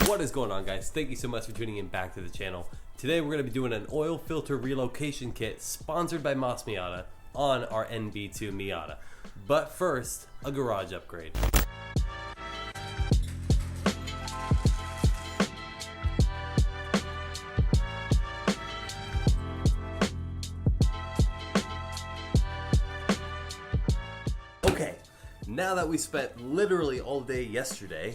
What is going on, guys? Thank you so much for tuning in back to the channel. Today we're going to be doing an oil filter relocation kit sponsored by Miata on our NB2 Miata. But first, a garage upgrade. Okay, now that we spent literally all day yesterday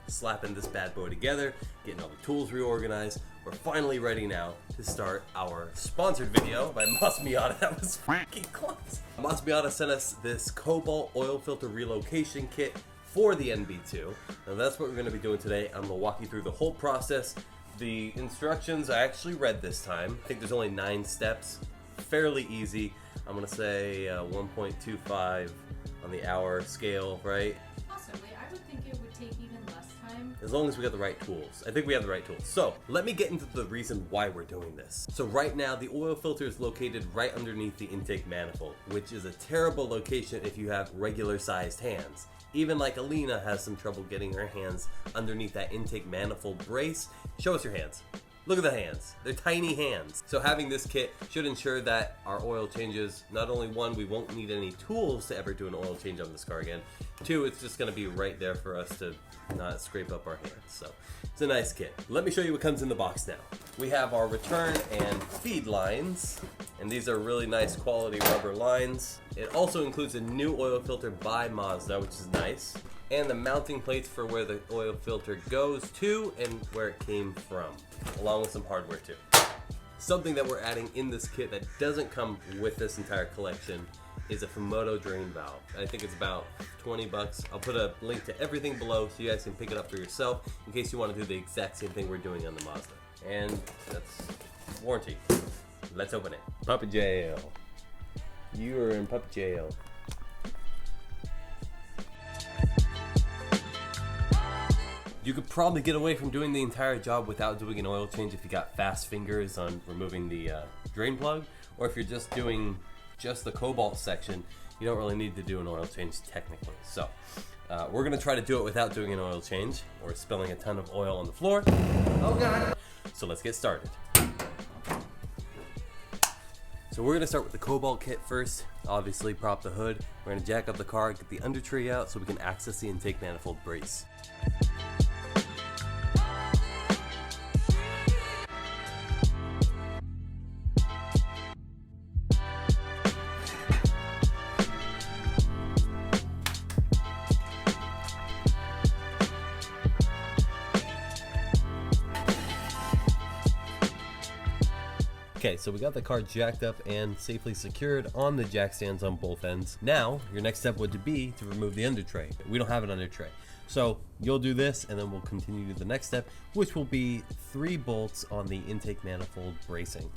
slapping this bad boy together, getting all the tools reorganized, we're finally ready now to start our sponsored video by Miata. That was freaking close. Miata sent us this Cobalt oil filter relocation kit for the NB2. Now that's what we're going to be doing today. I'm going to walk you through the whole process. The instructions I actually read this time. I think there's only 9 steps. Fairly easy. I'm going to say 1.25 on the hour scale, right? Possibly. I would think it would take even less time. As long as we got the right tools. I think we have the right tools. So let me get into the reason why we're doing this. So right now the oil filter is located right underneath the intake manifold, which is a terrible location if you have regular sized hands. Even like Alina has some trouble getting her hands underneath that intake manifold brace. Show us your hands. Look at the hands. They're tiny hands. So having this kit should ensure that our oil changes, not only one, we won't need any tools to ever do an oil change on this car again. 2, it's just gonna be right there for us to not scrape up our hands. So it's a nice kit. Let me show you what comes in the box now. We have our return and feed lines, and these are really nice quality rubber lines. It also includes a new oil filter by Mazda, which is nice, and the mounting plates for where the oil filter goes to and where it came from, along with some hardware too. Something that we're adding in this kit that doesn't come with this entire collection is a Fumoto drain valve. I think it's about 20 bucks. I'll put a link to everything below so you guys can pick it up for yourself in case you want to do the exact same thing we're doing on the Mazda. And that's warranty. Let's open it. Puppy jail. You are in puppy jail. You could probably get away from doing the entire job without doing an oil change if you got fast fingers on removing the drain plug, or if you're just doing just the Cobalt section, you don't really need to do an oil change technically. So we're gonna try to do it without doing an oil change or spilling a ton of oil on the floor. Oh God! So let's get started. So we're gonna start with the Cobalt kit first. Obviously prop the hood. We're gonna jack up the car, get the under tray out so we can access the intake manifold brace. Okay, so we got the car jacked up and safely secured on the jack stands on both ends. Now, your next step would be to remove the under tray. We don't have an under tray. So you'll do this and then we'll continue to the next step, which will be 3 bolts on the intake manifold bracing.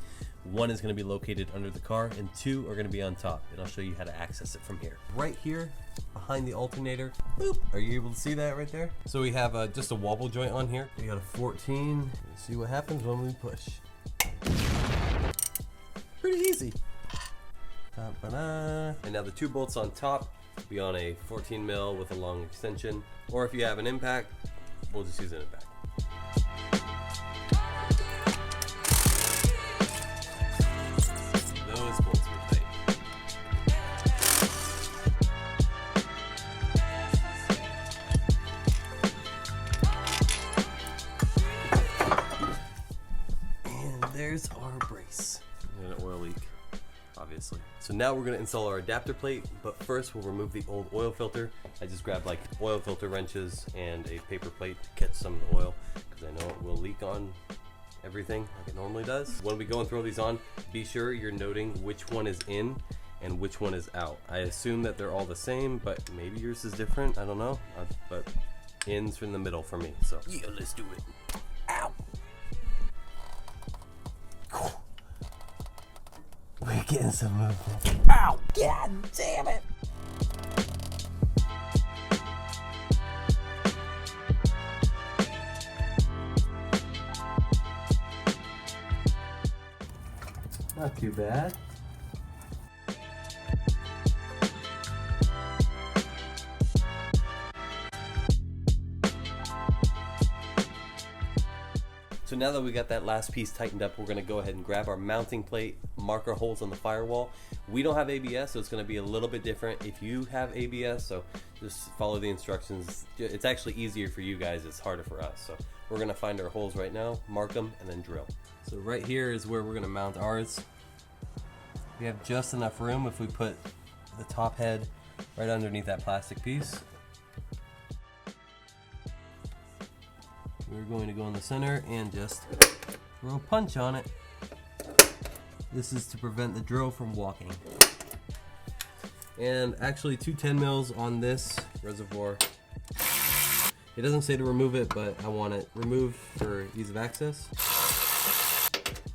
1 is going to be located under the car and 2 are going to be on top, and I'll show you how to access it from here. Right here, behind the alternator, boop. Are you able to see that right there? So we have just a wobble joint on here. We got a 14. Let's see what happens when we push. Pretty easy. And now the 2 bolts on top be on a 14 mil with a long extension, or if you have an impact, we'll just use an impact. Those bolts were tight. And there's our brace. And an oil leak, obviously. So now we're going to install our adapter plate, but first we'll remove the old oil filter. I just grabbed like oil filter wrenches and a paper plate to catch some of the oil because I know it will leak on everything like it normally does. When we go and throw these on, be sure you're noting which one is in and which one is out. I assume that they're all the same, but maybe yours is different. I don't know, but in's in the middle for me. So yeah, let's do it. Ow! We're getting some movement. Ow! God damn it! Not too bad. So now that we got that last piece tightened up, we're gonna go ahead and grab our mounting plate, mark our holes on the firewall. We don't have ABS, so it's gonna be a little bit different if you have ABS, so just follow the instructions. It's actually easier for you guys, it's harder for us. So we're gonna find our holes right now, mark them, and then drill. So right here is where we're gonna mount ours. We have just enough room if we put the top head right underneath that plastic piece. We're going to go in the center and just throw a punch on it. This is to prevent the drill from walking. And actually 2 10 mils on this reservoir. It doesn't say to remove it, but I want it removed for ease of access.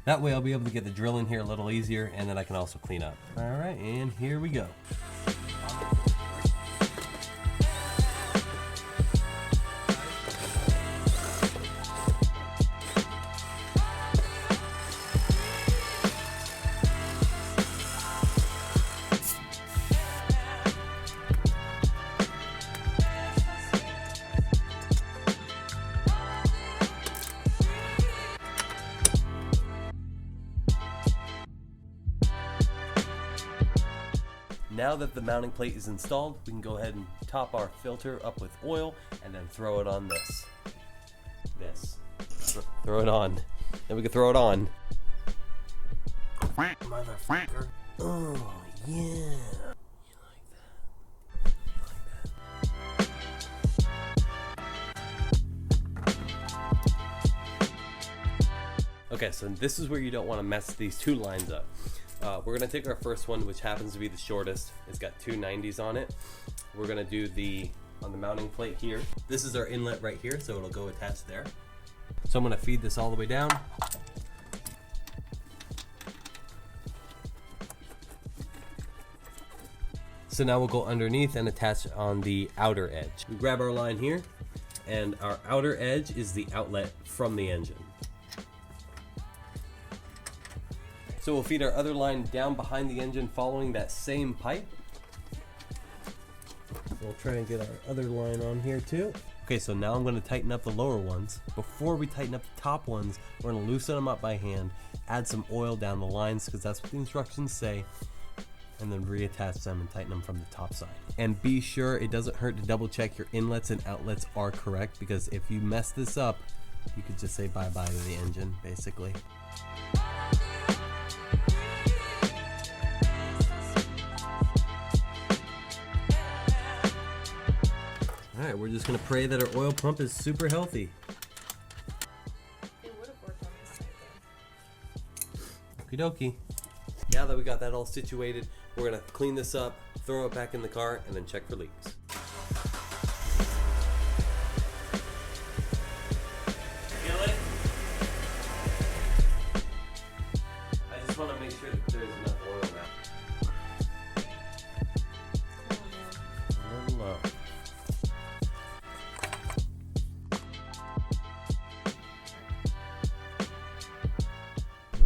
That way I'll be able to get the drill in here a little easier, and then I can also clean up. All right, and here we go. Now that the mounting plate is installed, we can go ahead and top our filter up with oil and then throw it on this. Throw it on. Then we can throw it on. Motherfucker. Oh, yeah. You like that? Okay, so this is where you don't want to mess these two lines up. We're gonna take our first one, which happens to be the shortest. It's got 2 90s on it. We're gonna do on the mounting plate here. This is our inlet right here, so it'll go attached there. So I'm gonna feed this all the way down. So now we'll go underneath and attach on the outer edge. We grab our line here, and our outer edge is the outlet from the engine. So we'll feed our other line down behind the engine following that same pipe. We'll try and get our other line on here too. Okay, so now I'm going to tighten up the lower ones. Before we tighten up the top ones, we're going to loosen them up by hand, add some oil down the lines because that's what the instructions say, and then reattach them and tighten them from the top side. And be sure it doesn't hurt to double check your inlets and outlets are correct, because if you mess this up, you could just say bye-bye to the engine, basically. Alright, we're just going to pray that our oil pump is super healthy. It would have worked on this side though. Okie dokie. Now that we got that all situated, we're going to clean this up, throw it back in the car, and then check for leaks. Feel it? I just want to make sure that there's enough oil now. A little low.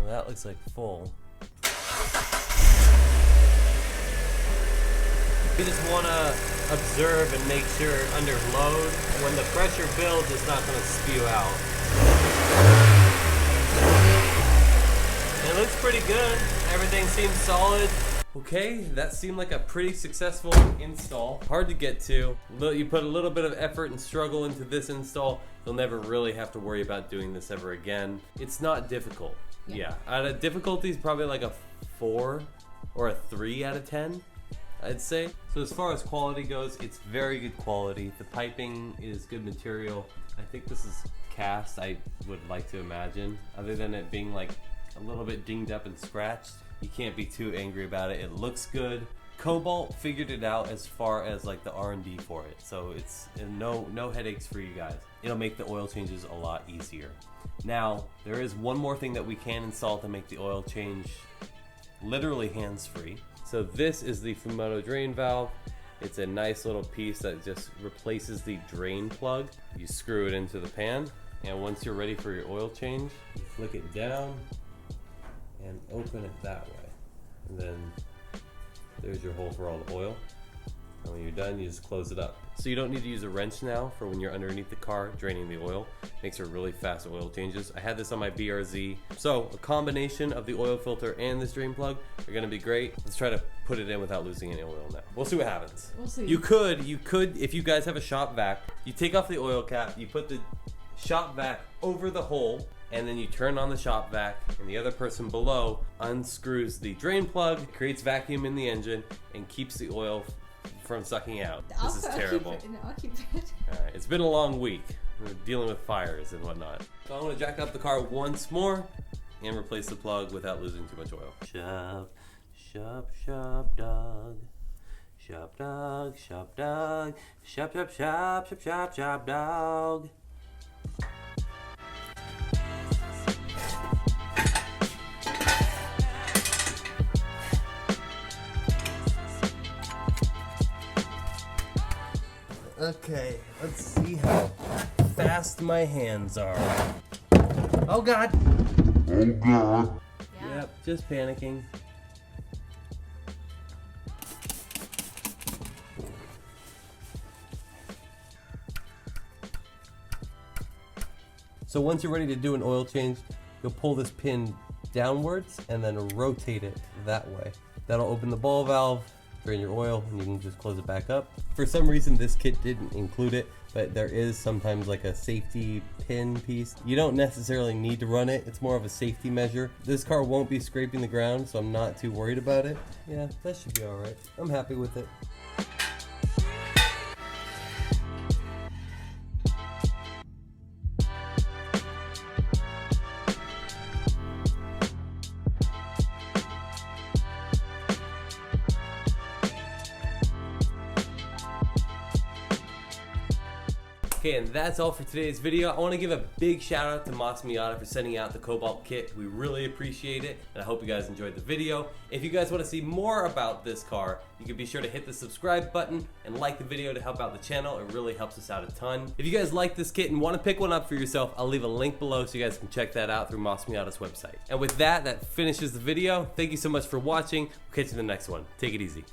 That looks like full. You just want to observe and make sure under load, when the pressure builds, it's not going to spew out. It looks pretty good. Everything seems solid. Okay, that seemed like a pretty successful install. Hard to get to. You put a little bit of effort and struggle into this install, you'll never really have to worry about doing this ever again. It's not difficult. Yeah, out of difficulty is probably like a 4 or a 3 out of 10, I'd say. So as far as quality goes, it's very good quality. The piping is good material. I think this is cast, I would like to imagine. Other than it being like a little bit dinged up and scratched, you can't be too angry about it. It looks good. Cobalt figured it out as far as like the R&D for it. So it's no headaches for you guys. It'll make the oil changes a lot easier. Now, there is one more thing that we can install to make the oil change literally hands-free. So this is the Fumoto drain valve. It's a nice little piece that just replaces the drain plug. You screw it into the pan, and once you're ready for your oil change, you flick it down and open it that way. And then there's your hole for all the oil. And when you're done, you just close it up. So you don't need to use a wrench now for when you're underneath the car draining the oil. Makes for really fast oil changes. I had this on my BRZ. So a combination of the oil filter and this drain plug are gonna be great. Let's try to put it in without losing any oil now. We'll see what happens. We'll see. You could, if you guys have a shop vac, you take off the oil cap, you put the shop vac over the hole, and then you turn on the shop vac, and the other person below unscrews the drain plug, creates vacuum in the engine, and keeps the oil from sucking out. This is terrible. I'll keep it. Alright, it's been a long week. We're dealing with fires and whatnot. So I'm gonna jack up the car once more and replace the plug without losing too much oil. Shop, shop, shop, dog. Shop, dog, shop, dog. Shop, shop, shop, shop, shop, shop, dog. Okay, let's see how fast my hands are. Oh God! Oh God! Yeah. Yep, just panicking. So once you're ready to do an oil change, you'll pull this pin downwards and then rotate it that way. That'll open the ball valve, drain your oil, and you can just close it back up. For some reason this kit didn't include it, but there is sometimes like a safety pin piece. You don't necessarily need to run it, it's more of a safety measure. This car won't be scraping the ground, so I'm not too worried about it. Yeah, that should be alright. I'm happy with it. Okay, and that's all for today's video. I want to give a big shout out to Miata for sending out the Cobalt kit. We really appreciate it, and I hope you guys enjoyed the video. If you guys want to see more about this car, you can be sure to hit the subscribe button and like the video to help out the channel. It really helps us out a ton. If you guys like this kit and want to pick one up for yourself, I'll leave a link below so you guys can check that out through Miata's website. And with that, that finishes the video. Thank you so much for watching. We'll catch you in the next one. Take it easy.